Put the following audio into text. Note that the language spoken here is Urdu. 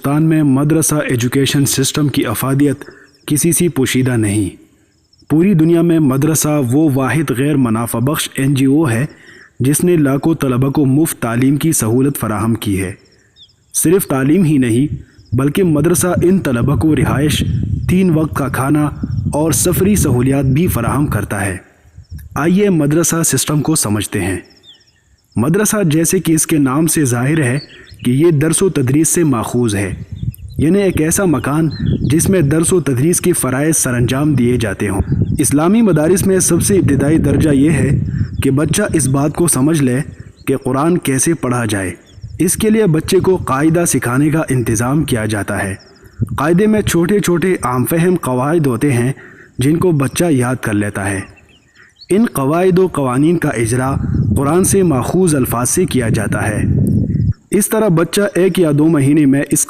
ہندوستان میں مدرسہ ایجوکیشن سسٹم کی افادیت کسی سے پوشیدہ نہیں۔ پوری دنیا میں مدرسہ وہ واحد غیر منافع بخش NGO ہے جس نے لاکھوں طلبہ کو مفت تعلیم کی سہولت فراہم کی ہے۔ صرف تعلیم ہی نہیں بلکہ مدرسہ ان طلبہ کو رہائش، 3 وقت کا کھانا اور سفری سہولیات بھی فراہم کرتا ہے۔ آئیے مدرسہ سسٹم کو سمجھتے ہیں۔ مدرسہ جیسے کہ اس کے نام سے ظاہر ہے کہ یہ درس و تدریس سے ماخوذ ہے، یعنی ایک ایسا مکان جس میں درس و تدریس کے فرائض سر انجام دیے جاتے ہوں۔ اسلامی مدارس میں سب سے ابتدائی درجہ یہ ہے کہ بچہ اس بات کو سمجھ لے کہ قرآن کیسے پڑھا جائے۔ اس کے لیے بچے کو قاعدہ سکھانے کا انتظام کیا جاتا ہے۔ قاعدے میں چھوٹے چھوٹے عام فہم قواعد ہوتے ہیں جن کو بچہ یاد کر لیتا ہے۔ ان قواعد و قوانین کا اجرا قرآن سے ماخوذ الفاظ سے کیا جاتا ہے۔ اس طرح بچہ 1 یا 2 مہینے میں اس